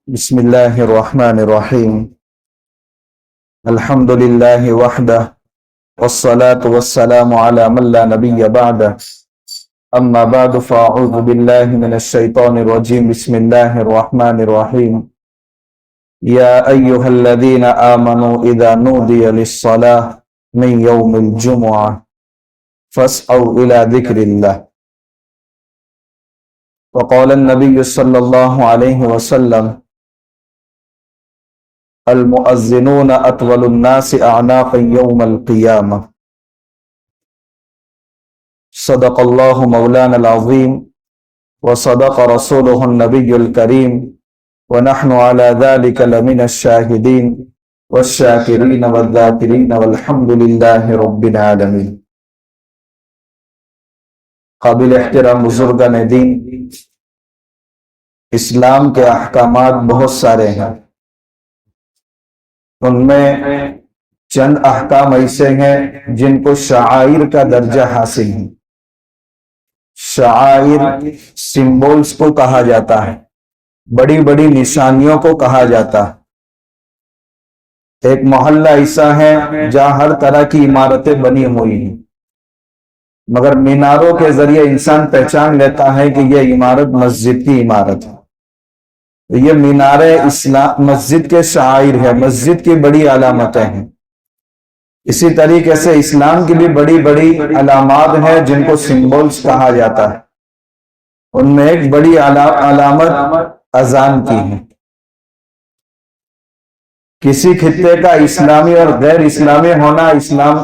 بسم الله الرحمن الرحيم. الحمد لله وحده والصلاة والسلام على من لا نبي بعده. أما بعد فأعوذ بالله من الشيطان الرجيم. بسم الله الرحمن الرحيم. يا أيها الذين آمنوا إذا نودي للصلاة من يوم الجمعة فاسعوا إلى ذكر الله. وقال النبي صلى الله عليه وسلم: المؤذنون أطول الناس أعناقا يوم القيامة. صدق الله مولانا العظيم وصدق رسوله النبي الكريم ونحن على ذلك لمن الشاهدين والشاكرين والذاكرين والحمد لله رب العالمين. قابل احترام بزرگان دین، اسلام کے احکامات بہت سارے ہیں، ان میں چند احکام ایسے ہیں جن کو شعائر کا درجہ حاصل ہے۔ شعائر سمبولز کو کہا جاتا ہے، بڑی بڑی نشانیوں کو کہا جاتا ہے۔ ایک محلہ ایسا ہے جہاں ہر طرح کی عمارتیں بنی ہوئی ہیں، مگر میناروں کے ذریعے انسان پہچان لیتا ہے کہ یہ عمارت مسجد کی عمارت ہے۔ یہ مینارے اسلام مسجد کے شعائر ہے، مسجد کی بڑی علامتیں ہیں۔ اسی طریقے سے اسلام کی بھی بڑی بڑی علامات ہیں جن کو سمبولز کہا جاتا ہے۔ ان میں ایک بڑی علامت اذان کی ہے۔ کسی خطے کا اسلامی اور غیر اسلامی ہونا اسلام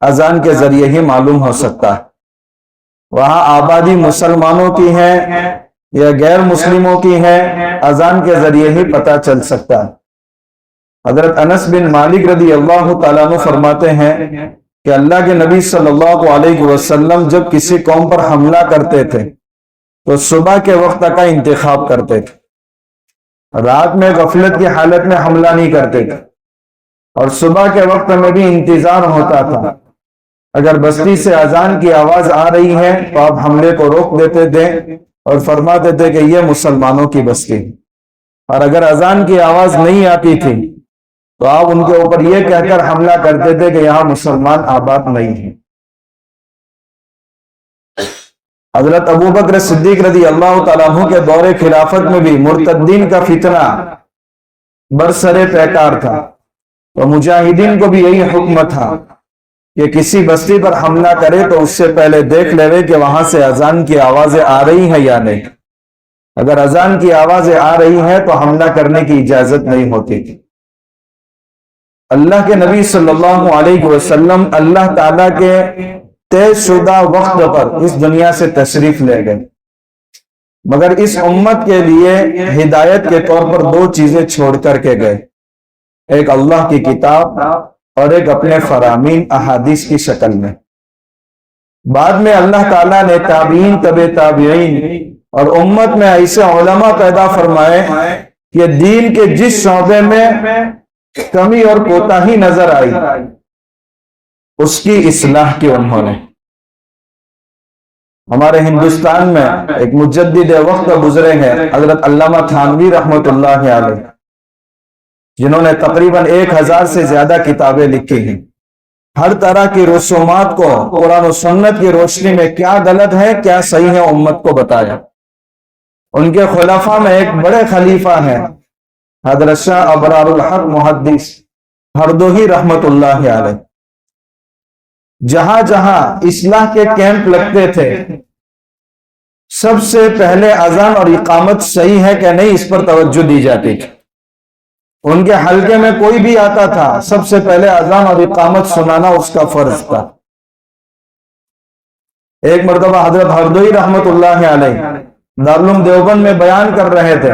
اذان کے ذریعے ہی معلوم ہو سکتا ہے۔ وہاں آبادی مسلمانوں کی ہے یا غیر مسلموں کی ہے، اذان کے ذریعے ہی پتہ چل سکتا ہے۔ حضرت انس بن مالک رضی اللہ تعالیٰ عنہ فرماتے ہیں کہ اللہ کے نبی صلی اللہ علیہ وسلم جب کسی قوم پر حملہ کرتے تھے تو صبح کے وقت کا انتخاب کرتے تھے، رات میں غفلت کی حالت میں حملہ نہیں کرتے تھے، اور صبح کے وقت میں بھی انتظار ہوتا تھا۔ اگر بستی سے اذان کی آواز آ رہی ہے تو آپ حملے کو روک دیتے تھے اور فرماتے تھے کہ یہ مسلمانوں کی بستی، اور اگر اذان کی آواز نہیں آتی تھی تو آپ ان کے اوپر یہ کہہ کر حملہ کرتے تھے کہ یہاں مسلمان آباد نہیں ہیں۔ حضرت ابوبکر صدیق رضی اللہ تعالیٰ عنہ کے دور خلافت میں بھی مرتدین کا فتنہ برسر پیکار تھا، تو مجاہدین کو بھی یہی حکم تھا کہ کسی بستی پر حملہ کرے تو اس سے پہلے دیکھ لے کہ وہاں سے اذان کی آوازیں آ رہی ہیں یا نہیں۔ اگر اذان کی آوازیں آ رہی ہیں تو حملہ کرنے کی اجازت نہیں ہوتی تھی۔ اللہ کے نبی صلی اللہ علیہ وسلم اللہ تعالیٰ کے طے شدہ وقت پر اس دنیا سے تشریف لے گئے، مگر اس امت کے لیے ہدایت کے طور پر دو چیزیں چھوڑ کر کے گئے، ایک اللہ کی کتاب اور ایک اپنے فرامین احادیث کی شکل میں۔ بعد میں اللہ تعالیٰ نے تابعین، تبع تابعین اور امت میں ایسے علماء پیدا فرمائے کہ دین کے جس شعبے میں کمی اور کوتاہی نظر آئی اس کی اصلاح کی انہوں نے۔ ہمارے ہندوستان میں ایک مجدد وقت گزرے ہیں حضرت علامہ تھانوی رحمۃ اللہ علیہ، جنہوں نے تقریباً 1000 سے زیادہ کتابیں لکھی ہیں۔ ہر طرح کی رسومات کو قرآن و سنت کی روشنی میں کیا غلط ہے کیا صحیح ہے امت کو بتایا۔ ان کے خلفاء میں ایک بڑے خلیفہ ہیں حضرت شاہ ابرار الحق محدث ہردوہی رحمت اللہ علیہ۔ جہاں جہاں اصلاح کے کیمپ لگتے تھے سب سے پہلے اذان اور اقامت صحیح ہے کہ نہیں اس پر توجہ دی جاتی تھی۔ ان کے حلقے میں کوئی بھی آتا تھا سب سے پہلے اذان اور اقامت سنانا اس کا فرض تھا۔ ایک مرتبہ حضرت ہردوئی رحمت اللہ علیہ دارالعلوم دیوبند میں بیان کر رہے تھے،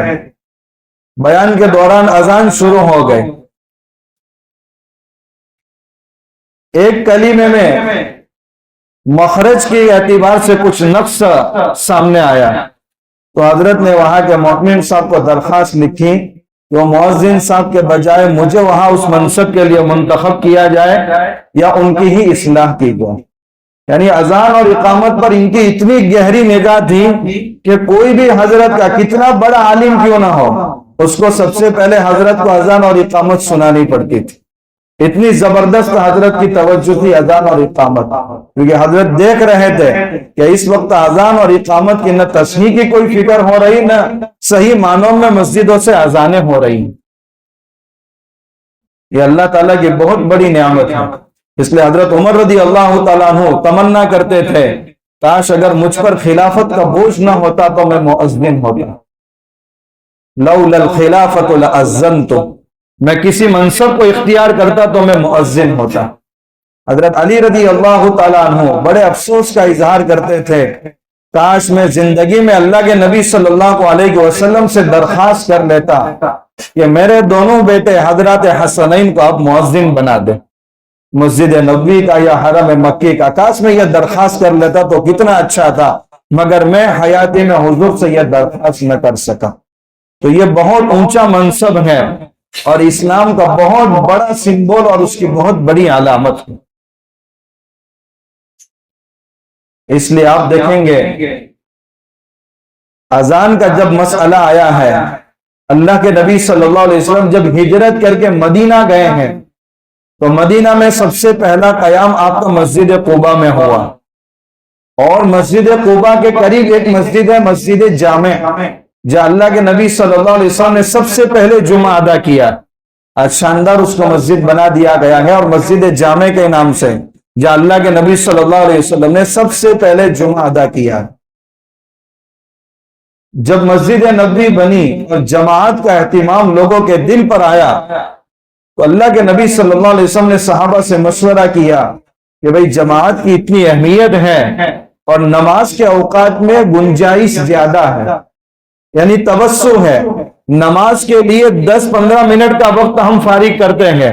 بیان کے دوران اذان شروع ہو گئے، ایک کلمے میں مخرج کے اعتبار سے کچھ نقص سامنے آیا، تو حضرت نے وہاں کے مؤمن صاحب کو درخواست لکھی کہ وہ مؤذن صاحب کے بجائے مجھے وہاں اس منصب کے لیے منتخب کیا جائے یا ان کی ہی اصلاح کی جائے۔ یعنی اذان اور اقامت پر ان کی اتنی گہری نگاہ تھی کہ کوئی بھی حضرت کا کتنا بڑا عالم کیوں نہ ہو، اس کو سب سے پہلے حضرت کو اذان اور اقامت سنانی پڑتی تھی۔ اتنی زبردست حضرت کی توجہ تھی اذان اور اقامت، کیونکہ حضرت دیکھ رہے تھے کہ اس وقت اذان اور اقامت کی نہ تصحیح کی کوئی فکر ہو رہی، نہ صحیح معنوں میں مسجدوں سے اذانیں ہو رہی۔ یہ اللہ تعالیٰ کی بہت بڑی نعمت ہے۔ اس لیے حضرت عمر رضی اللہ تعالیٰ عنہ تمنا کرتے تھے، کاش اگر مجھ پر خلافت کا بوجھ نہ ہوتا تو میں مؤذن ہوتا، لولا الخلافۃ لأذنت، میں کسی منصب کو اختیار کرتا تو میں مؤذن ہوتا۔ حضرت علی رضی اللہ تعالیٰ عنہ بڑے افسوس کا اظہار کرتے تھے، کاش میں زندگی میں اللہ کے نبی صلی اللہ علیہ وسلم سے درخواست کر لیتا کہ میرے دونوں بیٹے حضرات حسنین کو آپ مؤذن بنا دیں، مسجد نبوی کا یا حرم مکی کا۔ کاش میں یہ درخواست کر لیتا تو کتنا اچھا تھا، مگر میں حیاتی میں حضور سے یہ درخواست نہ کر سکا۔ تو یہ بہت اونچا منصب ہے اور اسلام کا بہت بڑا سمبول اور اس کی بہت بڑی علامت ہے۔ اس لیے آپ دیکھیں گے اذان کا جب مسئلہ آیا ہے، اللہ کے نبی صلی اللہ علیہ وسلم جب ہجرت کر کے مدینہ گئے ہیں تو مدینہ میں سب سے پہلا قیام آپ کا مسجد قباء میں ہوا، اور مسجد قباء کے قریب ایک مسجد ہے مسجد جامع، جہاں اللہ کے نبی صلی اللہ علیہ وسلم نے سب سے پہلے جمعہ ادا کیا۔ آج شاندار اس کو مسجد بنا دیا گیا ہے، اور مسجد جامع کے نام سے، جہاں اللہ کے نبی صلی اللہ علیہ وسلم نے سب سے پہلے جمعہ ادا کیا۔ جب مسجد نبوی بنی اور جماعت کا اہتمام لوگوں کے دل پر آیا تو اللہ کے نبی صلی اللہ علیہ وسلم نے صحابہ سے مشورہ کیا کہ بھئی جماعت کی اتنی اہمیت ہے اور نماز کے اوقات میں گنجائش زیادہ ہے، یعنی توسع ہے، نماز کے لیے 10-15 منٹ کا وقت ہم فارغ کرتے ہیں،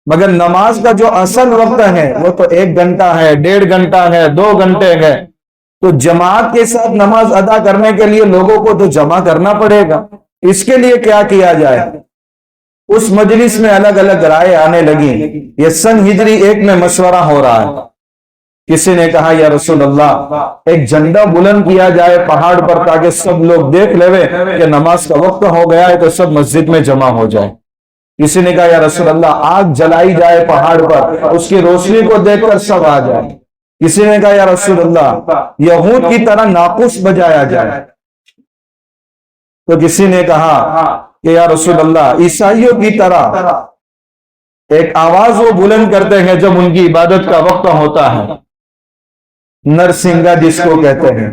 مگر نماز کا جو اصل وقت ہے وہ تو 1 گھنٹہ ہے، 1.5 گھنٹہ ہے، 2 گھنٹے ہے۔ تو جماعت کے ساتھ نماز ادا کرنے کے لیے لوگوں کو تو جمع کرنا پڑے گا، اس کے لیے کیا کیا جائے؟ اس مجلس میں الگ الگ رائے آنے لگی۔ یہ سن ہجری 1 میں مشورہ ہو رہا ہے۔ کسی نے کہا یا رسول اللہ ایک جھنڈا بلند کیا جائے پہاڑ پر تاکہ سب لوگ دیکھ لے کہ نماز کا وقت ہو گیا ہے تو سب مسجد میں جمع ہو جائے۔ کسی نے کہا یا رسول اللہ آگ جلائی جائے پہاڑ پر، اس کی روشنی کو دیکھ کر سب آ جائے۔ کسی نے کہا یا رسول اللہ یہود کی طرح ناقوس بجایا جائے۔ تو کسی نے کہا کہ یا رسول اللہ عیسائیوں کی طرح ایک آواز وہ بلند کرتے ہیں جب ان کی عبادت کا وقت ہوتا ہے، نرسنگا جس کو کہتے ہیں۔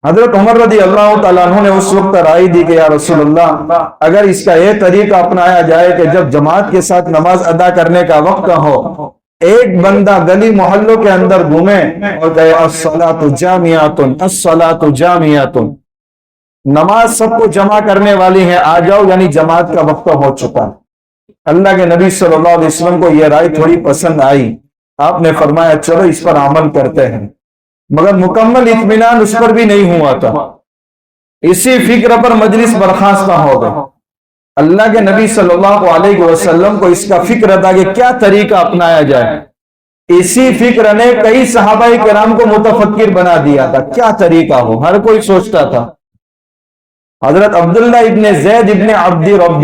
حضرت عمر رضی اللہ تعالیٰ عنہ نے اس وقت رائے دی کہ یا رسول اللہ اگر اس کا یہ طریقہ اپنایا جائے کہ جب جماعت کے ساتھ نماز ادا کرنے کا وقت ہو، ایک بندہ گلی محلوں کے اندر گھومے اور کہے الصلاۃ جامعۃ الصلاۃ جامعۃ، نماز سب کو جمع کرنے والی ہے، آ جاؤ، یعنی جماعت کا وقت ہو چکا۔ اللہ کے نبی صلی اللہ علیہ وسلم کو یہ رائے تھوڑی پسند آئی، آپ نے فرمایا چلو اس پر عمل کرتے ہیں، مگر مکمل اطمینان اس پر بھی نہیں ہوا تھا۔ اسی فکر پر مجلس برخاست ہو گئی۔ اللہ کے نبی صلی اللہ علیہ وسلم کو اس کا فکر تھا کہ کیا طریقہ اپنایا جائے۔ اسی فکر نے کئی صحابہ کرام کو متفکر بنا دیا تھا، کیا طریقہ ہو، ہر کوئی سوچتا تھا۔ حضرت عبداللہ ابن زید ابن عبد ربہ،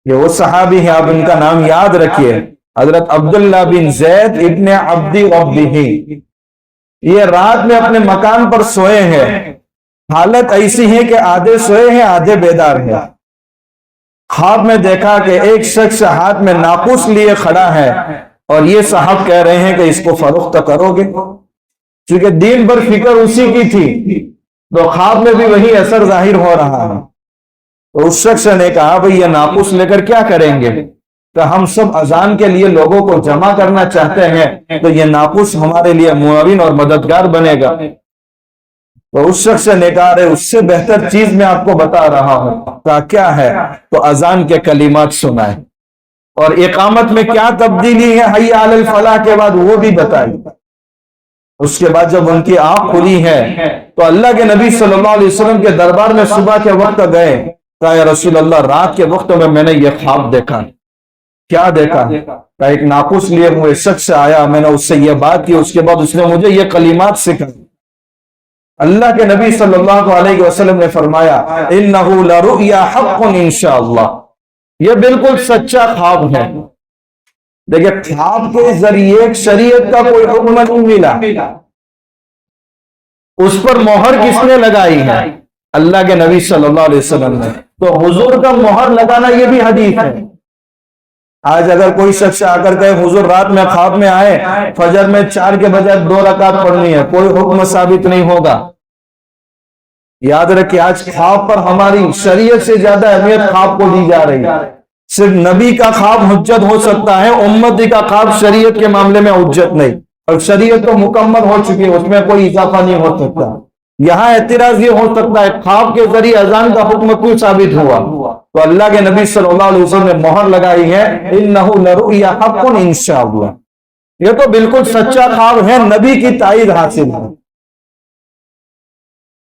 یہ وہ صحابی ہیں، آپ ان کا نام یاد رکھیے، حضرت عبداللہ بن زید ابن عبد ربہ، یہ رات میں اپنے مکان پر سوئے ہیں، حالت ایسی ہے کہ آدھے سوئے ہیں آدھے بیدار ہیں۔ خواب میں دیکھا کہ ایک شخص ہاتھ میں ناقوس لیے کھڑا ہے اور یہ صاحب کہہ رہے ہیں کہ اس کو فروخت کرو گے، چونکہ دین بھر فکر اسی کی تھی تو خواب میں بھی وہی اثر ظاہر ہو رہا ہے۔ تو اس شخص نے کہا بھئی یہ ناقوس لے کر کیا کریں گے؟ کہ ہم سب اذان کے لیے لوگوں کو جمع کرنا چاہتے ہیں تو یہ ناقوس ہمارے لیے معاون اور مددگار بنے گا۔ تو اس شخص نے کہا رہے اس سے بہتر چیز میں آپ کو بتا رہا ہوں۔ کہا کیا ہے؟ تو اذان کے کلمات سنائے، اور اقامت میں کیا تبدیلی ہے حی علی الفلاح کے بعد وہ بھی بتائی۔ اس کے بعد جب ان کی آنکھ کھلی ہے تو اللہ کے نبی صلی اللہ علیہ وسلم کے دربار میں صبح کے وقت گئے، کہا یا رسول اللہ رات کے وقت میں نے یہ خواب دیکھا، کیا دیکھا؟ کہ ایک ناقوس لیے ہوئے شخص آیا، میں نے اس سے یہ بات کی، اس کے بعد اس نے مجھے یہ کلمات سکھائے۔ اللہ کے نبی صلی اللہ علیہ وسلم نے فرمایا اِنَّهُ لَرُؤْيَا حَقٌّ انشاءاللہ، یہ بالکل سچا خواب ہے۔ دیکھیں، خواب کے ذریعے شریعت کا کوئی حکم نہیں ملا، اس پر مہر کس نے لگائی ہے؟ اللہ کے نبی صلی اللہ علیہ وسلم نے۔ تو حضور کا مہر لگانا یہ بھی حدیث ہے۔ آج اگر کوئی شخص آ کر کہے حضور رات میں خواب میں آئے، فجر میں 4 کے بجائے 2 رکعت پڑھنی ہے، کوئی حکم ثابت نہیں ہوگا۔ یاد رکھیں، آج خواب پر ہماری شریعت سے زیادہ اہمیت خواب کو دی جا رہی ہے۔ صرف نبی کا خواب حجت ہو سکتا ہے، امتی کا خواب شریعت کے معاملے میں حجت نہیں، اور شریعت تو مکمل ہو چکی ہے، اس میں کوئی اضافہ نہیں ہو سکتا۔ یہاں اعتراض یہ ہو سکتا ہے خواب کے ذریعے اذان کا حکم کیوں ثابت ہوا؟ تو اللہ کے نبی صلی اللہ علیہ وسلم نے مہر لگائی ہے اِنَّهُ لَرُؤْيَا حَقٌّ انشاءاللہ، یہ تو بالکل سچا خواب ہے، نبی کی تائید حاصل ہے۔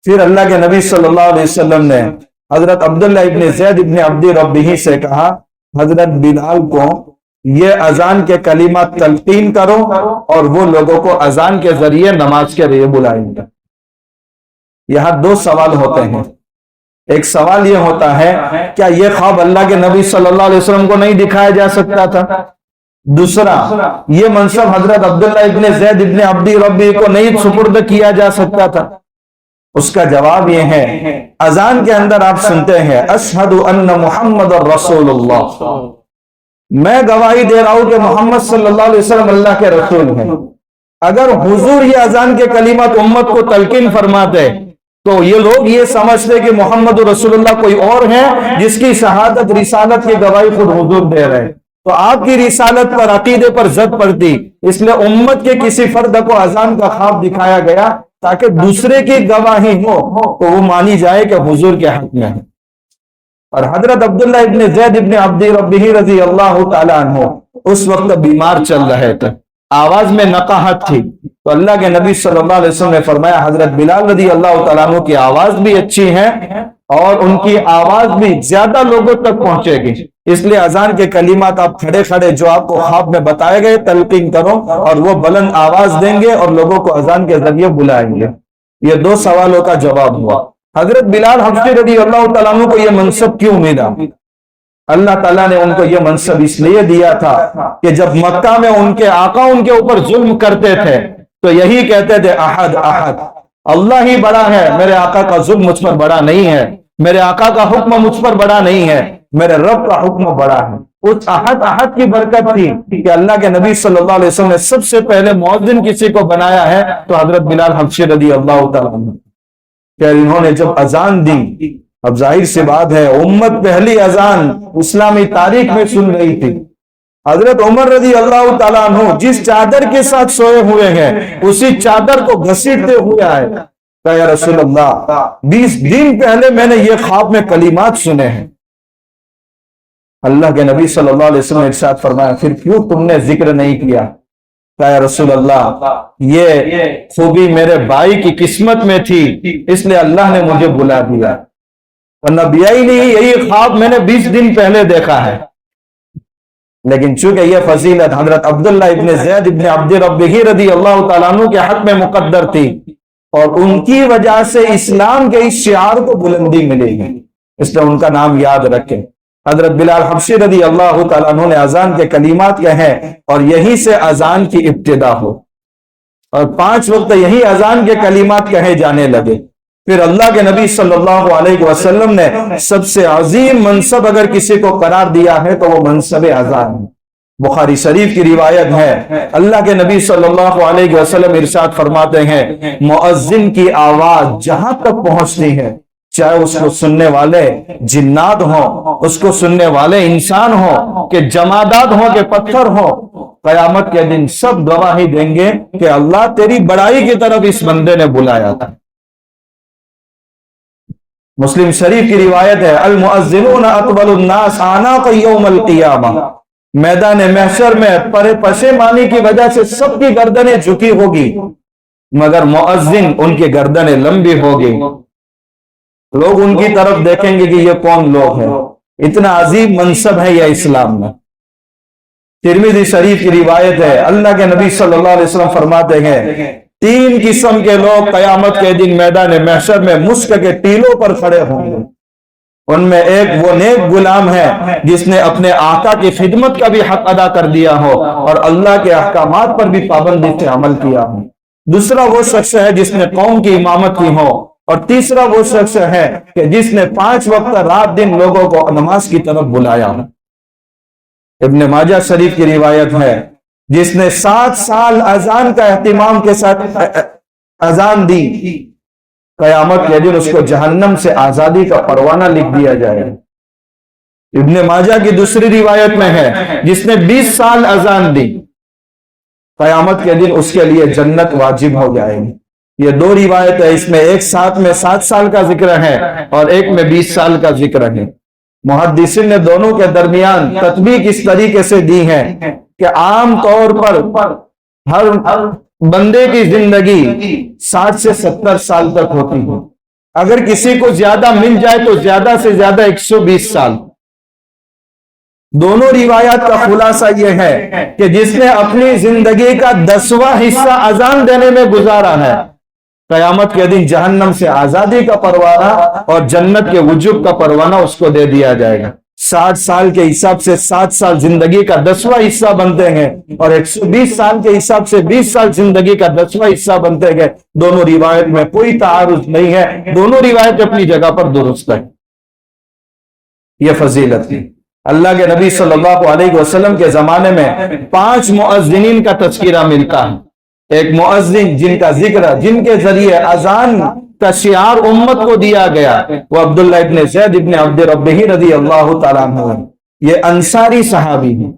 پھر اللہ کے نبی صلی اللہ علیہ وسلم نے حضرت عبداللہ ابن زید ابن عبد ربہ سے کہا حضرت بلال کو یہ اذان کے کلمات تلقین کرو اور وہ لوگوں کو اذان کے ذریعے نماز کے لیے بلائیں گے۔ یہاں 2 سوال ہوتے ہیں۔ ایک سوال یہ ہوتا ہے کیا یہ خواب اللہ کے نبی صلی اللہ علیہ وسلم کو نہیں دکھایا جا سکتا تھا؟ دوسرا، یہ منصب حضرت عبداللہ ابن زید ابن عبد ربہ کو نہیں سپرد کیا جا سکتا تھا؟ اس کا جواب یہ ہے، اذان کے اندر آپ سنتے ہیں اشہد ان محمد رسول اللہ، میں گواہی دے رہا ہوں کہ محمد صلی اللہ علیہ وسلم اللہ کے رسول ہیں۔ اگر حضور یہ اذان کے کلمات امت کو تلقین فرماتے تو یہ لوگ یہ سمجھتے کہ محمد رسول اللہ کوئی اور ہے جس کی شہادت رسالت کی گواہی خود حضور دے رہے، تو آپ کی رسالت پر عقیدے پر زد پڑتی، اس لیے امت کے کسی فرد کو اذان کا خواب دکھایا گیا تاکہ دوسرے کی گواہی ہو تو وہ مانی جائے کہ حضور کے حق میں ہے۔ اور حضرت عبداللہ ابن زید ابن عبد ربہ رضی اللہ تعالیٰ عنہ اس وقت بیمار چل رہے تھے، آواز میں نقاہت تھی، تو اللہ کے نبی صلی اللہ علیہ وسلم نے فرمایا حضرت بلال رضی اللہ تعالیٰ عنہ کی آواز بھی اچھی ہے اور ان کی آواز بھی زیادہ لوگوں تک پہنچے گی، اس لیے اذان کے کلمات آپ کھڑے کھڑے جو آپ کو خواب میں بتائے گئے تلقین کرو، اور وہ بلند آواز دیں گے اور لوگوں کو اذان کے ذریعے بلائیں گے۔ یہ 2 سوالوں کا جواب ہوا۔ حضرت بلال حبشی رضی اللہ تعالیٰ عنہ کو یہ منصب کیوں ملا؟ اللہ تعالیٰ نے ان کو یہ منصب اس لیے دیا تھا کہ جب مکہ میں ان کے آقا ان کے اوپر ظلم کرتے تھے تو یہی کہتے تھے احد احد، اللہ ہی بڑا ہے، میرے آقا کا ظلم مجھ پر بڑا نہیں ہے، میرے آقا کا حکم مجھ پر بڑا نہیں ہے، میرے رب کا حکم بڑا ہے۔ اس احد احد کی برکت تھی کہ اللہ کے نبی صلی اللہ علیہ وسلم نے سب سے پہلے مؤذن کسی کو بنایا ہے تو حضرت بلال حبشی رضی اللہ تعالیٰ عنہ، کہ انہوں نے جب اذان دی، اب ظاہر سی بات ہے امت پہلی اذان اسلامی تاریخ میں سن رہی تھی۔ حضرت عمر رضی اللہ تعالیٰ عنہ جس چادر کے ساتھ سوئے ہوئے ہیں اسی چادر کو گھسیٹتے ہوئے آئے، کہ یا رسول اللہ 20 دن پہلے میں نے یہ خواب میں کلمات سنے ہیں۔ اللہ کے نبی صلی اللہ علیہ وسلم نے ارشاد فرمایا پھر کیوں تم نے ذکر نہیں کیا؟ کہ یا رسول اللہ یہ خوبی میرے بھائی کی قسمت میں تھی، اس لیے اللہ نے مجھے بلا دیا، ورنہ بیائی نہیں، یہی خواب میں نے 20 دن پہلے دیکھا ہے۔ لیکن چونکہ یہ فضیلت حضرت عبداللہ ابن زید ابن عبد ربہ رضی اللہ تعالیٰ عنہ کے حق میں مقدر تھی اور ان کی وجہ سے اسلام کے اس شعار کو بلندی ملے گی، اس لیے ان کا نام یاد رکھیں۔ حضرت بلال حبشی رضی اللہ تعالیٰ عنہ نے اذان کے کلمات کہے اور یہی سے اذان کی ابتدا ہو، اور 5 وقت یہی اذان کے کلمات کہے جانے لگے۔ پھر اللہ کے نبی صلی اللہ علیہ وسلم نے سب سے عظیم منصب اگر کسی کو قرار دیا ہے تو وہ منصب اذان ہے۔ بخاری شریف کی روایت ہے، اللہ کے نبی صلی اللہ علیہ وسلم ارشاد فرماتے ہیں مؤذن کی آواز جہاں تک پہنچتی ہے، چاہے اس کو سننے والے جنات ہوں، اس کو سننے والے انسان ہوں کہ جمادات ہوں کہ پتھر ہوں، قیامت کے دن سب گواہی دیں گے کہ اللہ تیری بڑائی کی طرف اس بندے نے بلایا تھا۔ مسلم شریف کی روایت ہے المؤذنون اطول الناس اعناقا یوم القیامہ، میدان محشر میں پشیمانی کی وجہ سے سب کی گردنیں جھکی ہوگی مگر مؤذن ان کی گردنیں لمبی ہوگی، لوگ ان کی طرف دیکھیں گے کہ یہ کون لوگ ہیں۔ اتنا عظیم منصب ہے یہ اسلام میں۔ तिरमिज़ी शरीफ की रिवायत है, अल्लाह के नबी सल्लल्लाहु अलैहि वसल्लम फरमाते हैं, 3 किस्म के लोग कयामत के दिन मैदान महशर में मुश्क के टीलों पर खड़े होंगे। उनमें एक वो नेक गुलाम है जिसने अपने आका की खिदमत का भी हक अदा कर दिया हो और अल्लाह के अहकामात पर भी पाबंदी से अमल किया हो। दूसरा वो शख्स है जिसने कौम की इमामत की हो, और तीसरा वो शख्स है कि जिसने 5 वक्त रात दिन लोगों को नमाज की तरफ बुलाया हो। इब्न माजा शरीफ की रिवायत है, जिसने 7 साल अजान का एहतिमाम के साथ अजान दी, कयामत के दिन उसको जहन्नम से आजादी का परवाना लिख दिया जाएगा। इब्न माजा की दूसरी रिवायत में है, जिसने 20 साल अजान दी, कयामत के दिन उसके लिए जन्नत वाजिब हो जाएगी। ये 2 रिवायत है, इसमें एक साथ में 7 साल का जिक्र है और एक में 20 साल का जिक्र है। मुहद्दिसीन ने दोनों के दरमियान तत्बीक इस तरीके से दी है कि आम तौर पर हर बंदे की जिंदगी 60 से 70 साल तक होती है। अगर किसी को ज्यादा मिल जाए तो ज्यादा से ज्यादा 120 साल। दोनों रिवायात का खुलासा यह है कि जिसने अपनी जिंदगी का 10वां हिस्सा अजान देने में गुजारा है, कयामत के दिन जहन्नम से आजादी का परवाना और जन्नत के वजूब का परवाना उसको दे दिया जाएगा। 60 साल के हिसाब से 7 साल जिंदगी का 10वां हिस्सा बनते हैं और 120 साल के हिसाब से 20 साल जिंदगी का 10वां हिस्सा बनते हैं। दोनों रिवायत में कोई तारुज नहीं है, दोनों रिवायत अपनी जगह पर दुरुस्त है। यह फजीलत है। अल्लाह के नबी सल्लल्लाहु अलैहि वसल्लम के जमाने में 5 मुअज्जिनीन का तज़किरा मिलता है। एक मुअज्जिन जिनका जिक्र, जिनके जरिए अजान का शिआर उम्मत को दिया गया, वो अब्दुल्लाह इब्न ज़ैद इब्न अब्द रब्बिही रज़ियल्लाहु तआला अन्हु। ये अंसारी सहाबी हैं।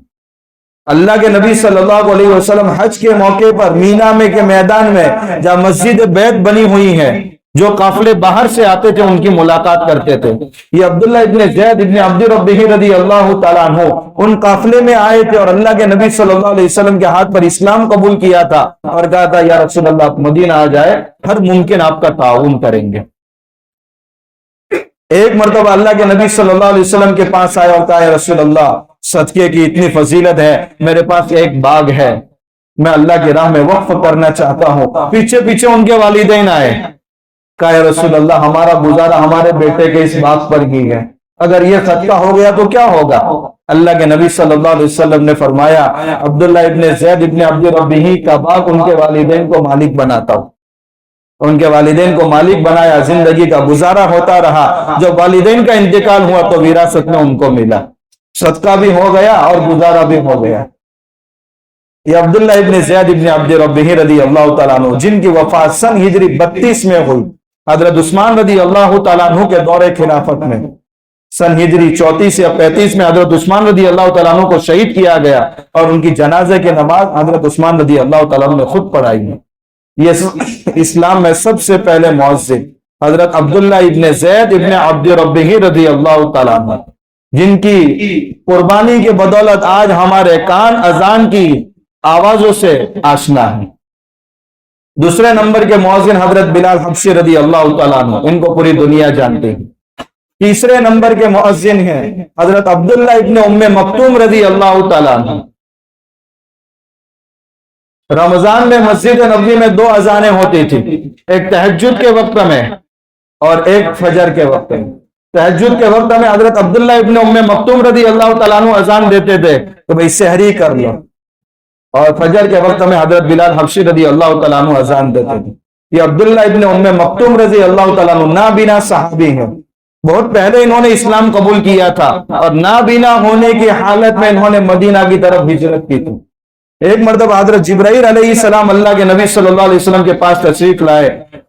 अल्लाह के नबी सल्लल्लाहु अलैहि वसल्लम हज के मौके पर मीना में के मैदान में जहाँ मस्जिद बैत बनी हुई है, जो काफिले बाहर से आते थे उनकी मुलाकात करते थे। ये अब्दुल्लाह इब्न ज़ैद इब्न अब्द रब्बिही रज़ियल्लाहु तआला अन्हु उन काफिले में आए थे और अल्लाह के नबी सल्लल्लाहु अलैहि वसल्लम के हाथ पर इस्लाम कबूल किया था और कहा था, या रसूल अल्लाह, आप मदीना आ जाए, हर मुमकिन आपका ताउन करेंगे। एक मरतबा अल्लाह के नबी सल्लल्लाहु अलैहि वसल्लम के पास आए और कहा, या रसूल अल्लाह, सदके की इतनी फजीलत है, मेरे पास एक बाग है, मैं अल्लाह की राह में वक्फ करना चाहता हूं। पीछे पीछे उनके वालिदैन आए। कहा, या रसूल अल्लाह, हमारा गुजारा हमारे बेटे के इस बाग पर ही है, अगर ये सदका हो गया तो क्या होगा? अल्लाह के नबी सल्लल्लाहु अलैहि वसल्लम ने फरमाया, अब्दुल्ला इब्न ज़ैद इब्न अब्द रब्बिही का बाग उनके वालिदैन को मालिक बनाता हूं। उनके वालिदैन को मालिक बनाया, जिंदगी का गुजारा होता रहा। जब वालिदैन का इंतकाल हुआ तो विरासत में उनको मिला, सदका भी हो गया और गुजारा भी हो गया। ये अब्दुल्ला इब्न ज़ैद इब्न अब्द रब्बिही रज़ियल्लाहु तआला अन्हु, जिनकी वफात सन हिजरी 32 में हुई, हजरत उस्मान रज़ियल्लाहु तआला अन्हु के दौरे खिलाफत में। सन हिजरी 34 या 35 में हजरत उस्मान रज़ियल्लाहु तआला अन्हु को शहीद किया गया और उनकी जनाजे की नमाज हजरत उस्मान रज़ियल्लाहु तआला अन्हु ने खुद पढ़ाई है। ये इस्लाम में सबसे पहले मुअज्जिन हजरत अब्दुल्ला इब्न ज़ैद इब्न अब्द रब्बिही रज़ियल्लाहु तआला अन्हु, जिनकी कुर्बानी की बदौलत आज हमारे कान अजान की आवाजों से आशना है। दूसरे नंबर के मुअज्जिन हजरत बिलाल हबशी रज़ियल्लाहु तआला अन्हु, इनको पूरी दुनिया जानती है। तीसरे नंबर के मुअज्जिन हैं हजरत अब्दुल्ला इब्न उम्मे मक्तूम रज़ियल्लाहु तआला अन्हु। रमजान में मस्जिद नबवी में 2 अजानें होती थी, एक तहज्जुद के वक्त में और एक फजर के वक्त में। तहज्जुद के वक्त में हजरत अब्दुल्ला इब्न उम्मे मक्तूम रज़ियल्लाहु तआला अन्हु अजान देते थे तो भाई सहरी कर लो, और फजर के वक्त में हजरत बिलाल हबशी रज़ियल्लाहु तआला अन्हु अजान देते थे। ये अब्दुल्ला इब्न उम्मे मक्तूम रज़ियल्लाहु तआला अन्हु नाबीना सहाबी हैं। बहुत पहले इन्होंने इस्लाम कबूल किया था और नाबीना होने की हालत में इन्होंने मदीना की तरफ हिजरत की थी। एक मरतबा हजरत जिब्राइल अलैहिस्सलाम अल्लाह के नबी सल्लल्लाहु अलैहि वसल्लम के पास तशरीफ लाए।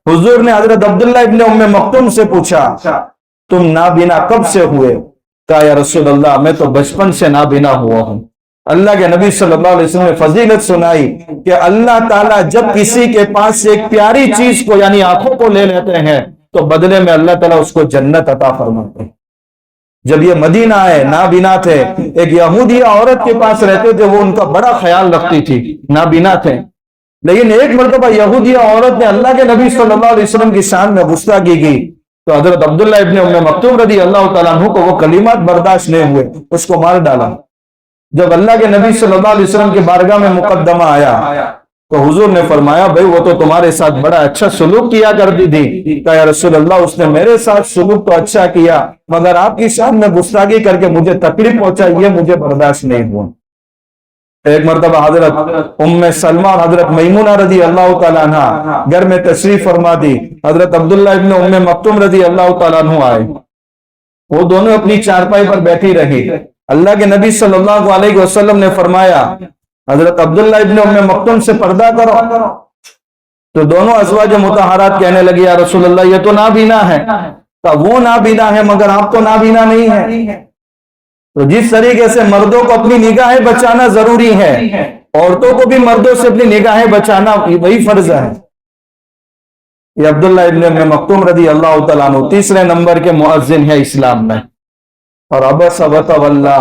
हुजूर ने हजरत अब्दुल्ला इब्न उम्मे मक्तूम से पूछा, तुम नाबीना कब से हुए? कहा, या रसूल अल्लाह, मैं तो बचपन से नाबीना हुआ हूं। अल्लाह के नबी सल्लल्लाहु अलैहि वसल्लम ने फजीलत सुनाई कि अल्लाह ताला जब किसी के पास से एक प्यारी चीज को यानी आंखों को ले लेते हैं तो बदले में अल्लाह ताला उसको जन्नत अता फरमाते हैं। जब ये मदीना आए, नाबीना थे, एक यहूदिया औरत के पास रहते थे, वो उनका बड़ा ख्याल रखती थी, नाबीना थे। लेकिन एक मरतबा यहूदिया औरत ने अल्लाह के नबी सल्लल्लाहु अलैहि वसल्लम की शान में गुस्सा की गई तो हजरत अब्दुल्ला इब्न उम्मे मक्तूम रज़ियल्लाहु तआला अन्हु को वो कलिमात बर्दाश्त नहीं हुए, उसको मार डाला। जब अल्लाह के नबी सल्लल्लाहु अलैहि वसल्लम की बारगाह में मुकद्दमा आया तो हुजूर ने फरमाया, भाई वो तो तुम्हारे साथ बड़ा अच्छा सुलूक किया करती थी। कहा, या रसूल अल्लाह, उसने मेरे साथ सुलूक तो अच्छा किया, मगर आपकी शान में गुस्ताखी करके मुझे तकलीफ पहुंचाई, ये मुझे बर्दाश्त नहीं हुआ। एक मरतबा हजरत उम्मे सलमा और हजरत मैमुना रजी अल्लाह तआला अन्हा घर में तशरीफ फरमा दी। हजरत अब्दुल्ला इब्न उम्मे मक्तुम रजी अल्लाह तआला अन्हु आए। वो दोनों अपनी चारपाई पर बैठी रही। अल्लाह के नबी सल्लल्लाहु अलैहि वसल्लम ने फरमाया, हजरत अब्दुल्ला इब्न उम्मे मक्तुम से पर्दा करो। तो दोनों अज़वाज मुतहरात कहने लगी, या रसूल अल्लाह, ये तो नाबीना है। तो वो नाबीना है मगर आप तो नाबीना नहीं है। तो जिस तरीके से मर्दों को अपनी निगाहें बचाना जरूरी है, औरतों को भी मर्दों से अपनी निगाहें बचाना वही फर्ज है। ये अब्दुल्ला इब्न उम्मे मक्तूम रज़ी अल्लाह तआला अन्हु तीसरे नंबर के मुअज्जिन है इस्लाम में। और अबसा व तवल्ला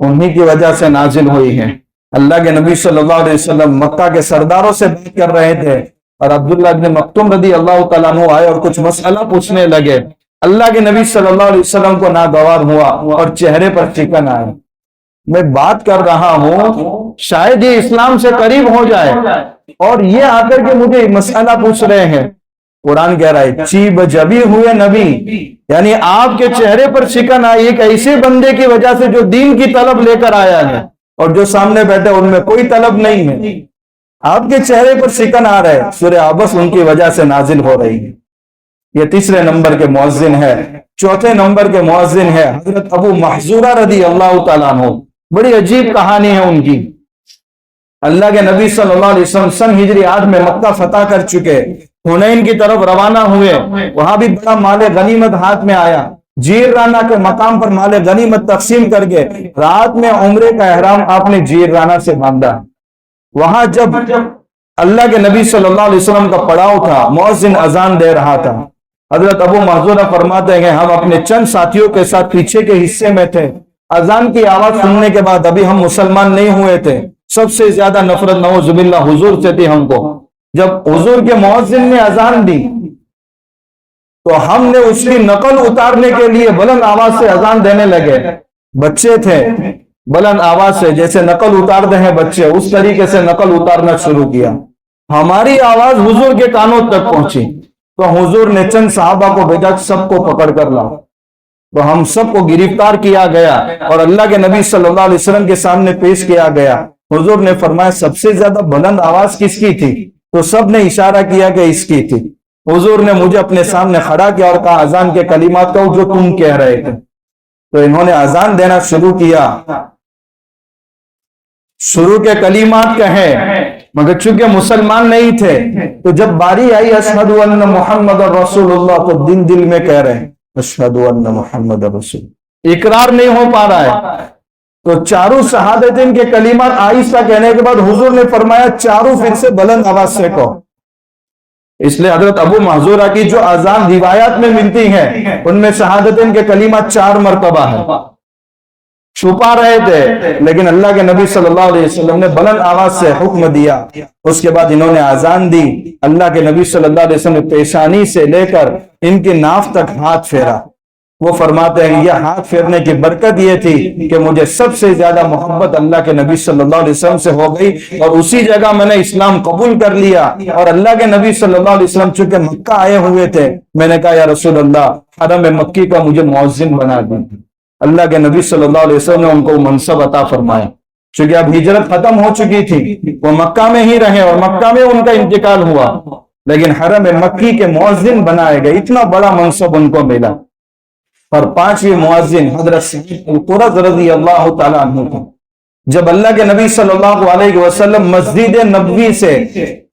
उन्हीं की वजह से नाजिल हुई है। अल्लाह के नबी सल्लल्लाहु अलैहि वसल्लम मक्का के सरदारों से बात कर रहे थे और अब्दुल्ला इब्न मक्तूम रज़ी अल्लाह तआला अन्हु आए और कुछ मसला पूछने लगे। अल्लाह के नबी सल्लल्लाहु अलैहि वसल्लम को नागवार हुआ और चेहरे पर चिकन आए। मैं बात कर रहा हूं, शायद ये इस्लाम से करीब हो जाए और ये आकर के मुझे मसला पूछ रहे हैं। कुरान कह रहा है, चीब जबी हुए नबी, यानी आपके चेहरे पर चिकन आई एक ऐसे बंदे की वजह से जो दीन की तलब लेकर आया है और जो सामने बैठे उनमें कोई तलब नहीं है। आपके चेहरे पर चिकन आ रहा है, सूरह अबस उनकी वजह से नाजिल हो रही है। ये तीसरे नंबर के मुअज्जिन है। चौथे नंबर के मुअज्जिन है हजरत अबू महजूरा रज़ी अल्लाह तआला अन्हु। बड़ी अजीब कहानी है उनकी। अल्लाह के नबी सल्लल्लाहु अलैहि वसल्लम सन हिजरी 8 में मक्का फतह कर चुके, हुनैन की तरफ रवाना हुए। वहां भी बड़ा माले गनीमत हाथ में आया। जीराना के मकाम पर माले गनीमत तकसीम करके रात में उम्रे का एहराम आपने जीराना से बांधा। वहां जब अल्लाह के नबी सल्लल्लाहु अलैहि वसल्लम का पड़ाव था, मुअज्जिन अजान दे रहा था। हजरत अबू महजूरा फरमाते हैं, हम अपने चंद साथियों के साथ पीछे के हिस्से में थे। अजान की आवाज सुनने के बाद, अभी हम मुसलमान नहीं हुए थे, सबसे ज्यादा नफरत नऊजुबिल्लाह हुजूर से थी हमको। जब हुजूर के मुअज्जिन ने अजान दी तो हमने उसकी नकल उतारने के लिए बुलंद आवाज से अजान देने लगे। बच्चे थे, बुलंद आवाज से जैसे नकल उतारते हैं बच्चे, उस तरीके से नकल उतारना शुरू किया। हमारी आवाज हुजूर के कानों तक पहुंची तो हुजूर ने चंद साहबा को भेजा, सबको पकड़ कर लाओ। तो हम सबको गिरफ्तार किया गया और अल्लाह के नबी सल्लल्लाहु अलैहि वसल्लम के सामने पेश किया गया। हुजूर ने फरमाया, सबसे ज्यादा बुलंद आवाज किसकी थी? तो सब ने इशारा किया कि इसकी थी। हुजूर ने मुझे अपने सामने खड़ा किया और कहा, अजान के कलिमात कहो जो तुम कह रहे थे। तो इन्होंने अजान देना शुरू किया। शुरू के कलिमात कहे, मगर चूंकि मुसलमान नहीं थे तो जब बारी आई अशहदु अन्न मुहम्मद रसूलुल्लाह, तो दिल में कह रहे हैं अशहदु अन्न मुहम्मद रसूल, इकरार नहीं हो पा रहा है। तो चारों शहादतैन के कलिमात आहिस्ता कहने के बाद हुजूर ने फरमाया, चारों फिर से बुलंद आवाज से कहो। इसलिए हजरत अबू महजूरा की जो अजान रिवायात में मिलती है उनमें शहादतैन के कलिमात 4 मरतबा है। छुपा रहे थे लेकिन अल्लाह के नबी सल्लल्लाहु अलैहि वसल्लम ने बुलंद आवाज से हुक्म दिया। उसके बाद इन्होंने अजान दी। अल्लाह के नबी सल्लल्लाहु अलैहि वसल्लम ने पेशानी से लेकर इनकी नाफ तक हाथ फेरा। वो फरमाते हैं, यह हाथ फेरने की बरकत ये थी कि मुझे सबसे ज्यादा मोहब्बत अल्लाह के नबी सल्लल्लाहु अलैहि वसल्लम से हो गई और उसी जगह मैंने इस्लाम कबूल कर लिया। और अल्लाह के नबी सल्लल्लाहु अलैहि वसल्लम चूंकि मक्का आए हुए थे, मैंने कहा, या रसूल अल्लाह, हरम मक्की का मुझे मुअज्जिन बना दी। अल्लाह के नबी सल्लल्लाहु अलैहि वसल्लम ने उनको मनसब अता फरमाया। क्योंकि अब हिजरत खत्म हो चुकी थी, वो मक्का में ही रहे और मक्का में उनका इंतकाल हुआ, लेकिन हरम मक्की के मुअज्जिन बनाए गए। इतना बड़ा मनसब उनको मिला। और 5वीं मुअज्जिन हजरत सईद कुरज़ रज़ी अल्लाह तआला अन्हु थे। जब अल्लाह के नबी सल्लल्लाहु अलैहि वसल्लम मस्जिद नबवी से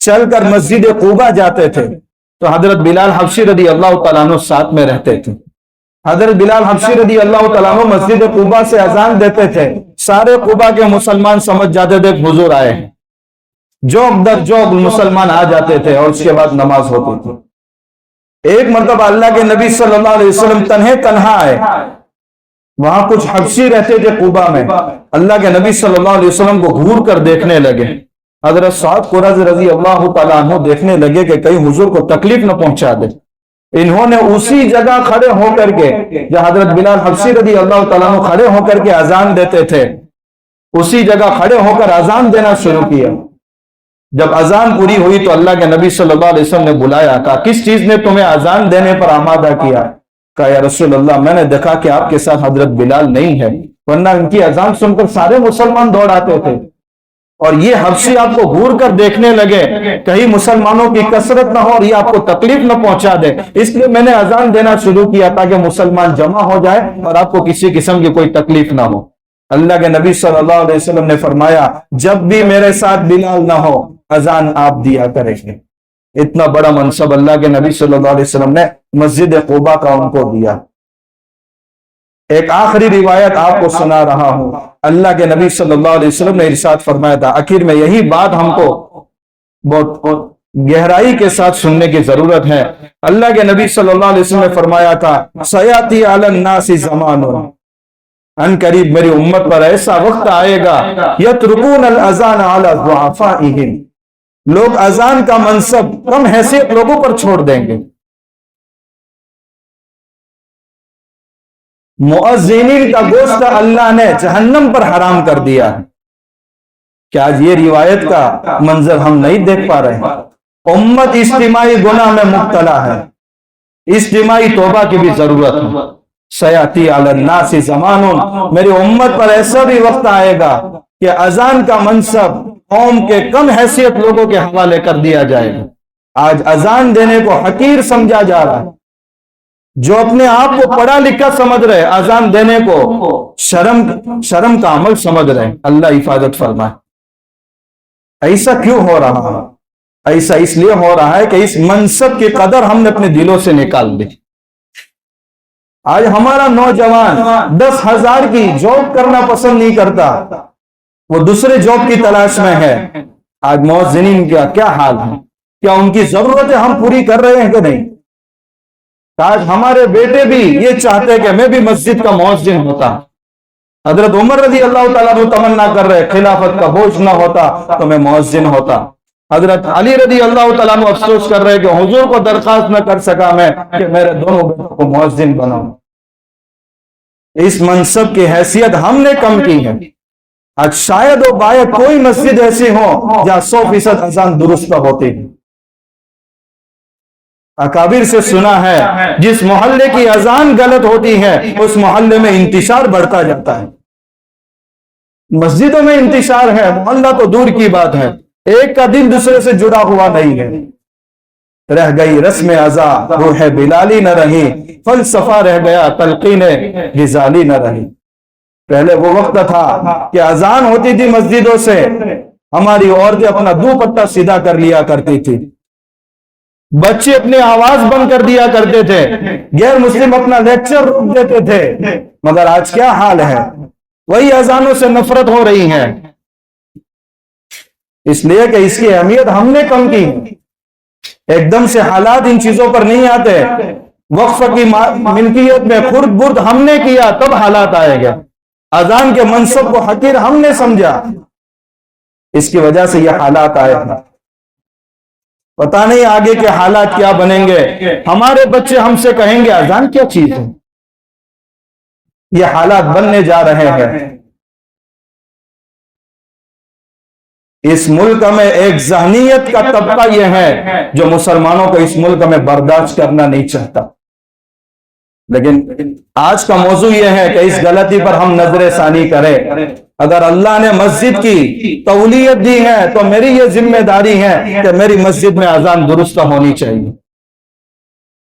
चलकर मस्जिद कुबा जाते थे तो हजरत बिलाल हबशी रज़ी अल्लाह तआला अन्हु साथ में रहते थे। हजरत बिलाल हबशी रज़ी अल्लाह तआला अन्हु मस्जिद कुबा से अजान देते थे। सारे कुबा के मुसलमान समझ जाते थे हुजूर आए हैं। जोक दर जोक मुसलमान आ जाते थे और उसके बाद नमाज होती थी। एक मरतबा अल्लाह के नबी सल्लल्लाहु अलैहि वसल्लम तन्हा आए। वहां कुछ हबशी रहते थे कुबा में। अल्लाह के नबी सल्लल्लाहु अलैहि वसल्लम को घूर कर देखने लगे। हजरत सईद कुरज़ रज़ी अल्लाह तआला अन्हु देखने लगे कि कहीं हुजूर को तकलीफ न पहुंचा दे। इन्होंने उसी जगह खड़े होकर के, जब हजरत बिलाल हबशी रज़ी अल्लाह तआला अन्हु खड़े होकर के अजान देते थे, اسی جگہ کھڑے ہو کر اذان دینا شروع کیا۔ جب اذان پوری ہوئی تو اللہ کے نبی صلی اللہ علیہ وسلم نے بلایا، کہا کس چیز نے تمہیں اذان دینے پر آمادہ کیا؟ کہا یا رسول اللہ میں نے دیکھا کہ آپ کے ساتھ حضرت بلال نہیں ہے، ورنہ ان کی اذان سن کر سارے مسلمان دوڑ آتے تھے، اور یہ حبشی آپ کو گھور کر دیکھنے لگے کہیں مسلمانوں کی کثرت نہ ہو اور یہ آپ کو تکلیف نہ پہنچا دے، اس لیے میں نے اذان دینا شروع کیا تاکہ مسلمان جمع ہو جائے اور آپ کو کسی قسم کی کوئی تکلیف نہ ہو۔ اللہ کے نبی صلی اللہ علیہ وسلم نے فرمایا جب بھی میرے ساتھ بلال نہ ہو اذان آپ دیا کریں گے۔ اتنا بڑا منصب اللہ کے نبی صلی اللہ علیہ وسلم نے مسجد قباء کا ان کو دیا۔ ایک آخری روایت آپ کو سنا رہا ہوں، اللہ کے نبی صلی اللہ علیہ وسلم نے ارشاد فرمایا تھا، آخر میں یہی بات ہم کو بہت گہرائی کے ساتھ سننے کی ضرورت ہے۔ اللہ کے نبی صلی اللہ علیہ وسلم نے فرمایا تھا سیاتی علی الناس زمان، ان قریب میری امت پر ایسا وقت آئے گا یترکون الاذان علی ضعفائہم، لوگ اذان کا منصب کم حیثیت لوگوں پر چھوڑ دیں گے۔ مؤذنین کا گوشت اللہ نے جہنم پر حرام کر دیا ہے۔ کیا آج یہ روایت کا منظر ہم نہیں دیکھ پا رہے ہیں؟ امت اجتماعی گناہ میں مبتلا ہے، اجتماعی توبہ کی بھی ضرورت ہے۔ سیاتی علی الناس زمان، میری امت پر ایسا بھی وقت آئے گا کہ اذان کا منصب قوم کے کم حیثیت لوگوں کے حوالے کر دیا جائے گا۔ آج اذان دینے کو حقیر سمجھا جا رہا ہے، جو اپنے آپ کو پڑھا لکھا سمجھ رہے اذان دینے کو شرم کا عمل سمجھ رہے۔ اللہ حفاظت فرمائے۔ ایسا کیوں ہو رہا ہے؟ ایسا اس لیے ہو رہا ہے کہ اس منصب کی قدر ہم نے اپنے دلوں سے نکال دی۔ آج ہمارا نوجوان 10,000 کی جاب کرنا پسند نہیں کرتا، وہ دوسرے جاب کی تلاش میں ہے۔ آج مؤذنین کا کیا حال ہے؟ کیا ان کی ضرورتیں ہم پوری کر رہے ہیں کہ نہیں؟ آج ہمارے بیٹے بھی یہ چاہتے کہ میں بھی مسجد کا مؤذن ہوتا۔ حضرت عمر رضی اللہ تعالیٰ وہ تمنا کر رہے خلافت کا بوجھ نہ ہوتا تو میں مؤذن ہوتا۔ حضرت علی رضی اللہ تعالیٰ عنہ افسوس کر رہے کہ حضور کو درخواست نہ کر سکا میں کہ میرے دونوں بیٹوں کو مؤذن بناؤں۔ اس منصب کی حیثیت ہم نے کم کی ہے۔ آج شاید و باید کوئی مسجد ایسی ہو جہاں 100% اذان درست ہوتی ہے۔ اکابر سے سنا ہے جس محلے کی اذان غلط ہوتی ہے اس محلے میں انتشار بڑھتا جاتا ہے۔ مسجدوں میں انتشار ہے، محلہ تو دور کی بات ہے، ایک کا دل دوسرے سے جڑا ہوا نہیں ہے۔ رہ گئی رسم ازا روح بلالی نہ رہی، فلسفہ رہ گیا تلقین غزالی نہ رہی۔ پہلے وہ وقت تھا کہ اذان ہوتی تھی مسجدوں سے، ہماری عورتیں اپنا دوپٹہ سیدھا کر لیا کرتی تھی، بچے اپنی آواز بند کر دیا کرتے تھے، غیر مسلم اپنا لیکچر روک دیتے تھے۔ مگر آج کیا حال ہے؟ وہی اذانوں سے نفرت ہو رہی ہے، اس لیے کہ اس کی اہمیت ہم نے کم کی۔ ایک دم سے حالات ان چیزوں پر نہیں آتے، وقف کی ملکیت میں خرد برد ہم نے کیا تب حالات آئے گا۔ اذان کے منصب کو حقیر ہم نے سمجھا، اس کی وجہ سے یہ حالات آئے ہیں۔ پتہ نہیں آگے کے حالات کیا بنیں گے۔ ہمارے بچے ہم سے کہیں گے اذان کیا چیز ہے؟ یہ حالات بننے جا رہے ہیں۔ اس ملک میں ایک ذہنیت کا طبقہ یہ ہے جو مسلمانوں کو اس ملک میں برداشت کرنا نہیں چاہتا، لیکن آج کا موضوع یہ ہے کہ اس غلطی پر ہم نظر ثانی کریں۔ اگر اللہ نے مسجد کی تولیت دی ہے تو میری یہ ذمہ داری ہے کہ میری مسجد میں اذان درست ہونی چاہیے۔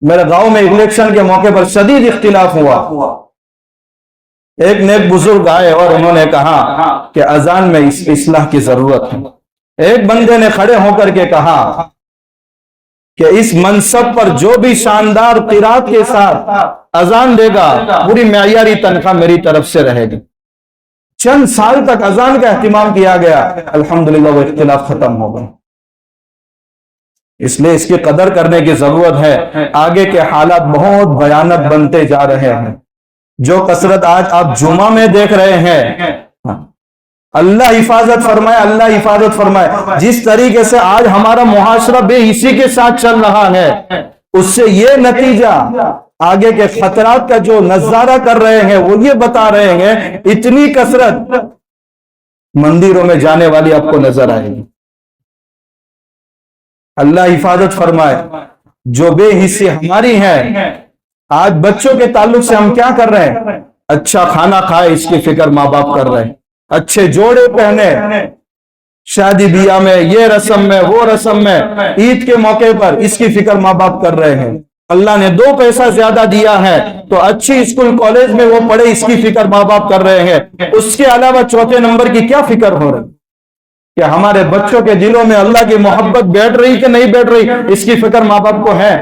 میرے گاؤں میں الیکشن کے موقع پر شدید اختلاف ہوا، ایک نیک بزرگ آئے اور انہوں نے کہا کہ اذان میں اصلاح کی ضرورت ہے۔ ایک بندے نے کھڑے ہو کر کے کہا کہ اس منصب پر جو بھی شاندار قرات کے ساتھ اذان دے گا پوری معیاری تنخواہ میری طرف سے رہے گی۔ چند سال تک اذان کا اہتمام کیا گیا، الحمدللہ وہ اختلاف ختم ہو گئے۔ اس لیے اس کی قدر کرنے کی ضرورت ہے۔ آگے کے حالات بہت بھیانک بنتے جا رہے ہیں۔ جو کثرت آج آپ جمعہ میں دیکھ رہے ہیں، اللہ حفاظت فرمائے، اللہ حفاظت فرمائے۔ جس طریقے سے آج ہمارا معاشرہ بے حسی کے ساتھ چل رہا ہے، اس سے یہ نتیجہ آگے کے خطرات کا جو نظارہ کر رہے ہیں وہ یہ بتا رہے ہیں اتنی کثرت मंदिरों में जाने वाली आपको नजर आएगी। अल्लाह हिफाजत फरमाए। जो बेहिस्सी हमारी है, आज बच्चों के ताल्लुक से हम क्या कर रहे हैं? अच्छा खाना खाए इसकी फिक्र माँ बाप कर रहे हैं, अच्छे जोड़े पहने, शादी ब्याह में, ये रस्म में, वो रस्म में, ईद के मौके पर इसकी फिक्र माँ बाप कर रहे हैं। अल्लाह ने 2 पैसा ज्यादा दिया है तो अच्छी स्कूल कॉलेज में वो पढ़े, इसकी फिक्र माँ बाप कर रहे हैं। उसके अलावा चौथे नंबर की क्या फिक्र हो रही? क्या हमारे बच्चों के दिलों में अल्लाह की मोहब्बत बैठ रही कि नहीं बैठ रही, इसकी फिक्र माँ बाप को है।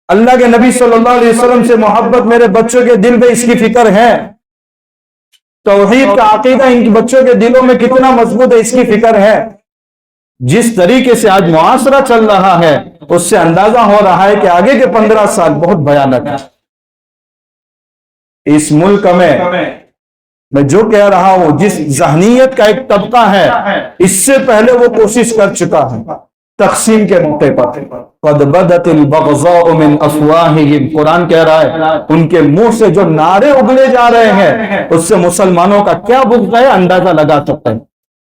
अल्लाह के नबी सल्लल्लाहु अलैहि वसल्लम से मोहब्बत मेरे बच्चों के दिल में, इसकी फिक्र है। तौहीद का अकीदा इन बच्चों के दिलों में कितना मजबूत है, इसकी फिक्र है। जिस तरीके से आज मुआशरा चल रहा है उससे अंदाजा हो रहा है कि आगे के 15 साल बहुत भयानक है। इस मुल्क में मैं जो कह रहा हूं, जिस ज़हनियत का एक तबका है, इससे पहले वो कोशिश कर चुका है तकसीम के मौके पर। क़द बदतिल बग़ज़ाउ मिन अफ़वाहिहिम, कुरान कह रहा है उनके मुंह से जो नारे उगले जा रहे हैं उससे मुसलमानों का क्या बुग़्ज़ है अंदाजा लगा सकते हैं।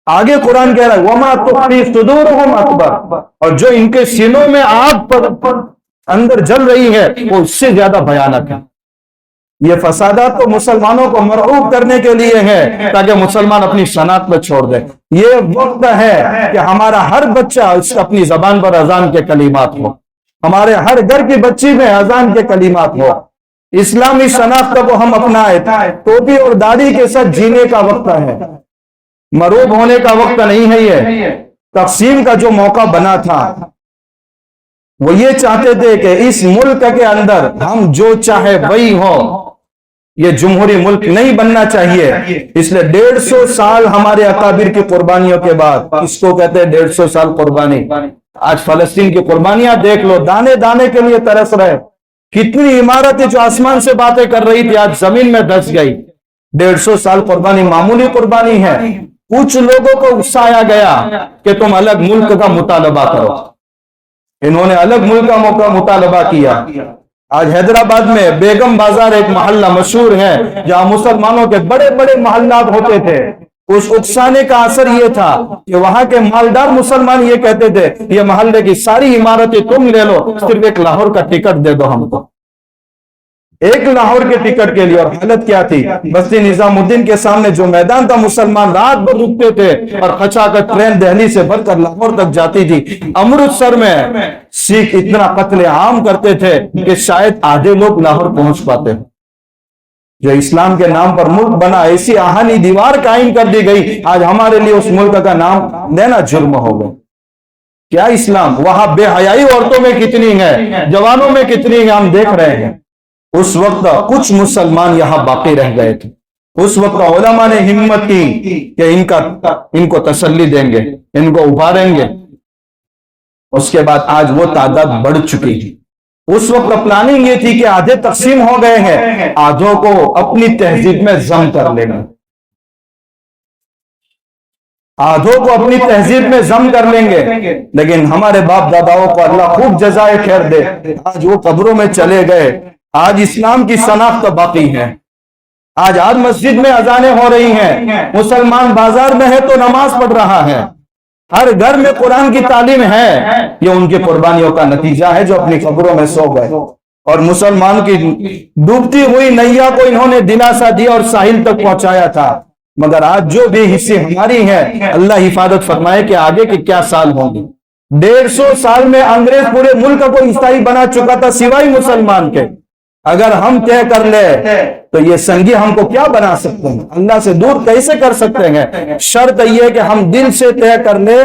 आगे कुरान कह रहा है वमा तुख़फ़ी सुदूरुहुम अकबर, और जो इनके सीनों में आग पर अंदर जल रही है वो उससे ज्यादा भयानक है। ये फसादात तो मुसलमानों को मरऊब करने के लिए है ताकि मुसलमान अपनी सनात पर छोड़ दे। ये वक्त है कि हमारा हर बच्चा अपनी जबान पर अजान के कलीमात हो, हमारे हर घर की बच्ची में अजान के कलीमात हो, इस्लामी शनाख्त को हम अपनाए, टोपी और दाढ़ी के साथ जीने का वक्त है, मरूब होने का वक्त नहीं है। ये तकसीम का जो मौका बना था वो ये चाहते थे कि इस मुल्क के अंदर हम जो चाहे वही हो, ये जमहूरी मुल्क नहीं बनना चाहिए। इसलिए 150 साल हमारे अकाबिर की कुर्बानियों के बाद, इसको कहते हैं 150 साल कुर्बानी। आज फलस्तीन की कुर्बानियां देख लो, दाने दाने के लिए तरस रहे। कितनी इमारतें जो आसमान से बातें कर रही थी आज जमीन में धंस गई। 150 साल कुर्बानी मामूली कुर्बानी है। कुछ लोगों को उकसाया गया कि तुम अलग मुल्क का मुतालबा करो, इन्होंने अलग मुल्क का मुतालबा किया। आज हैदराबाद में बेगम बाजार एक मोहल्ला मशहूर है जहां मुसलमानों के बड़े बड़े मोहल्लात होते थे। उस उकसाने का असर यह था कि वहां के मालदार मुसलमान ये कहते थे ये मोहल्ले की सारी इमारतें तुम ले लो, सिर्फ एक लाहौर का टिकट दे दो हमको, एक लाहौर के टिकट के लिए। और हालत क्या थी, बस्ती निजामुद्दीन के सामने जो मैदान था, मुसलमान रात भर रुकते थे और खचाखच ट्रेन दिल्ली से भरकर लाहौर तक जाती थी। अमृतसर में सिख इतना कत्ले आम करते थे कि शायद आधे लोग लाहौर पहुंच पाते। जो इस्लाम के नाम पर मुल्क बना, ऐसी आहानी दीवार कायम कर दी गई, आज हमारे लिए उस मुल्क का नाम लेना जुर्म हो गया। क्या इस्लाम? वहां बेहयाई औरतों में कितनी है, जवानों में कितनी है, हम देख रहे हैं। उस वक्त कुछ मुसलमान यहां बाकी रह गए थे। उस वक्त उलमा ने हिम्मत की कि इनको तसल्ली देंगे, इनको उभारेंगे। उसके बाद आज वो तादाद बढ़ चुकी है। उस वक्त प्लानिंग ये थी कि आधे तकसीम हो गए हैं, आधों को अपनी तहजीब में जम कर लेंगे, आधों को अपनी तहजीब में जम कर लेंगे। लेकिन हमारे बाप दादाओं को अल्लाह खूब जज़ाए खैर दे, आज वो कब्रों में चले गए। आज इस्लाम की शनाख्त बाकी है। आज मस्जिद में अजानें हो रही हैं, मुसलमान बाजार में है तो नमाज पढ़ रहा है, हर घर में कुरान की तालीम है। ये उनकी कुर्बानियों का नतीजा है जो अपनी कब्रों में सो गए। और मुसलमान की डूबती हुई नैया को इन्होंने दिलासा दिया और साहिल तक पहुंचाया था। मगर आज जो भी हिस्से हमारी है, अल्लाह हिफाजत फरमाए कि आगे के क्या साल होंगे। 150 साल में अंग्रेज पूरे मुल्क को ईसाई बना चुका था सिवाय मुसलमान के। अगर हम तय कर ले तो ये संगी हमको क्या बना सकते हैं, अल्लाह से दूर कैसे कर सकते हैं। शर्त यह कि हम दिल से तय कर ले,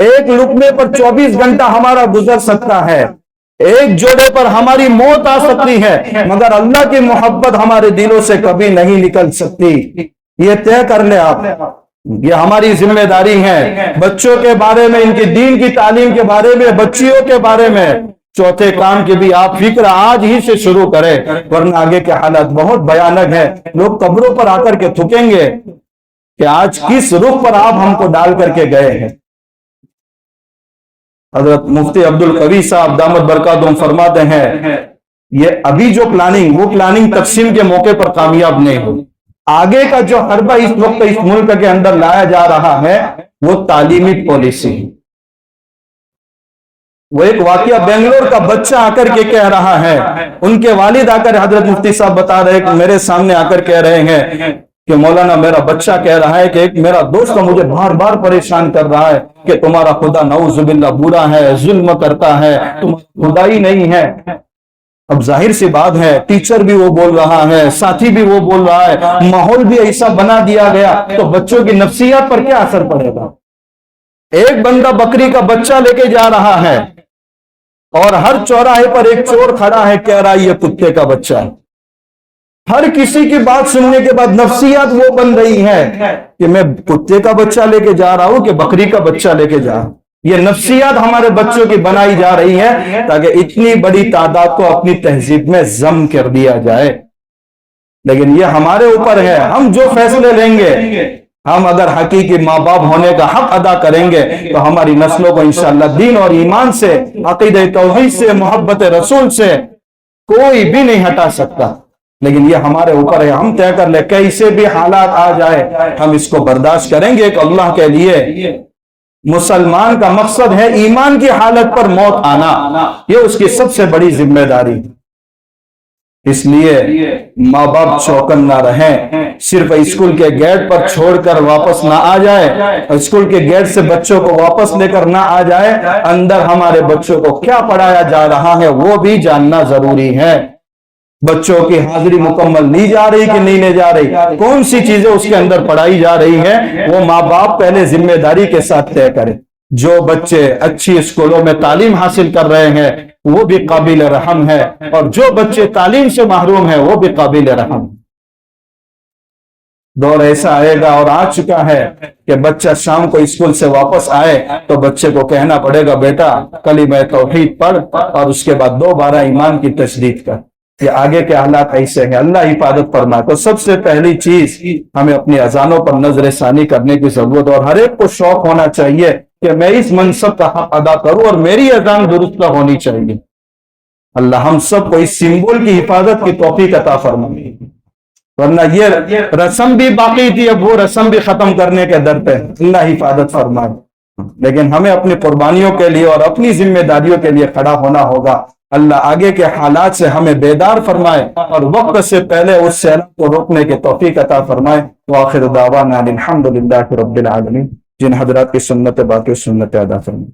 एक लुकमे पर 24 घंटा हमारा गुजर सकता है, एक जोड़े पर हमारी मौत आ सकती है, मगर अल्लाह की मोहब्बत हमारे दिलों से कभी नहीं निकल सकती। ये तय कर ले आप, ये हमारी जिम्मेदारी है। बच्चों के बारे में, इनकी दीन की तालीम के बारे में, बच्चियों के बारे में, चौथे काम की भी आप फिक्र आज ही से शुरू करें, वरना आगे के हालात बहुत भयानक है। लोग कब्रों पर आकर के थूकेंगे कि आज किस रुख पर आप हमको डाल करके गए हैं। हजरत मुफ्ती अब्दुल कवी साहब दामद बरकातुहुम फरमाते हैं, ये अभी जो प्लानिंग, वो प्लानिंग तकसीम के मौके पर कामयाब नहीं हुई। आगे का जो हरबा इस वक्त इस मुल्क के अंदर लाया जा रहा है वो तालीमी पॉलिसी। वो एक वाकया बेंगलोर का बच्चा आकर के कह रहा है, उनके वालिद आकर हजरत मुफ्ती साहब बता रहे कि मेरे सामने आकर कह रहे हैं कि मौलाना मेरा बच्चा कह रहा है कि एक मेरा दोस्त मुझे बार बार परेशान कर रहा है कि तुम्हारा खुदा नऊजुबिल्लाह बुरा है, जुल्म करता है, तुम्हारा खुदा ही नहीं है। अब जाहिर सी बात है, टीचर भी वो बोल रहा है, साथी भी वो बोल रहा है, माहौल भी ऐसा बना दिया गया, तो बच्चों की नफ्सियात पर क्या असर पड़ेगा। एक बंदा बकरी का बच्चा लेके जा रहा है और हर चौराहे पर एक चोर खड़ा है, कह रहा है ये कुत्ते का बच्चा है। हर किसी की बात सुनने के बाद नफ्सियात वो बन रही है कि मैं कुत्ते का बच्चा लेके जा रहा हूं कि बकरी का बच्चा लेके जा रहा हूं। ये नफ्सियात हमारे बच्चों की बनाई जा रही है ताकि इतनी बड़ी तादाद को अपनी तहजीब में जम कर दिया जाए। लेकिन ये हमारे ऊपर है, हम जो फैसले लेंगे, हम अगर हकीकी माँ बाप होने का हक अदा करेंगे तो हमारी नस्लों को इंशाअल्लाह दीन और ईमान से, अकीदे तौहीद से, मोहब्बत रसूल से कोई भी नहीं हटा सकता। लेकिन ये हमारे ऊपर है, हम तय कर ले, कैसे भी हालात आ जाए हम इसको बर्दाश्त करेंगे। कि अल्लाह के लिए मुसलमान का मकसद है ईमान की हालत पर मौत आना, ये उसकी सबसे बड़ी जिम्मेदारी। इसलिए माँ बाप चौकन ना रहें, सिर्फ स्कूल के गेट पर छोड़कर वापस ना आ जाए, स्कूल के गेट से बच्चों को वापस लेकर ना आ जाए, अंदर हमारे बच्चों को क्या पढ़ाया जा रहा है वो भी जानना जरूरी है। बच्चों की हाजिरी मुकम्मल ली जा रही कि नहीं ले जा रही, कौन सी चीजें उसके अंदर पढ़ाई जा रही है, वो माँ बाप पहले जिम्मेदारी के साथ तय करें। जो बच्चे अच्छी स्कूलों में तालीम हासिल कर रहे हैं वो भी काबिल रहम है, और जो बच्चे तालीम से महरूम है वो भी काबिल रहम। दौर ऐसा आएगा और आ चुका है कि बच्चा शाम को स्कूल से वापस आए तो बच्चे को कहना पड़ेगा बेटा कलिमा तौहीद पढ़ और उसके बाद दोबारा ईमान की तजदीद कर। ये आगे के हालात ऐसे हैं, अल्लाह हिफाजत फरमाए। तो सबसे पहली चीज हमें अपनी अजानों पर नजर सानी करने की जरूरत है, और हर एक को शौक होना चाहिए कि मैं इस मनसब का हक अदा करूं और मेरी अजान दुरुस्त होनी चाहिए। अल्लाह हम सबको इस सिंबल की हिफाजत की तौफीक अता फरमाए, वरना ये रस्म भी बाकी थी, अब वो रस्म भी खत्म करने के दर पे। अल्लाह हिफाजत फरमाए। लेकिन हमें अपनी कुर्बानियों के लिए और अपनी जिम्मेदारियों के लिए खड़ा होना होगा। अल्लाह आगे के हालात से हमें बेदार फरमाए और वक्त से पहले उस सैलाब को रोकने के तौफीक अता फरमाए। व आखिर दावाना अल्हम्दुलिल्लाहि रब्बिल आलमीन। जिन हजरात की सुन्नत बाकी सुन्नत अदा फरमाए।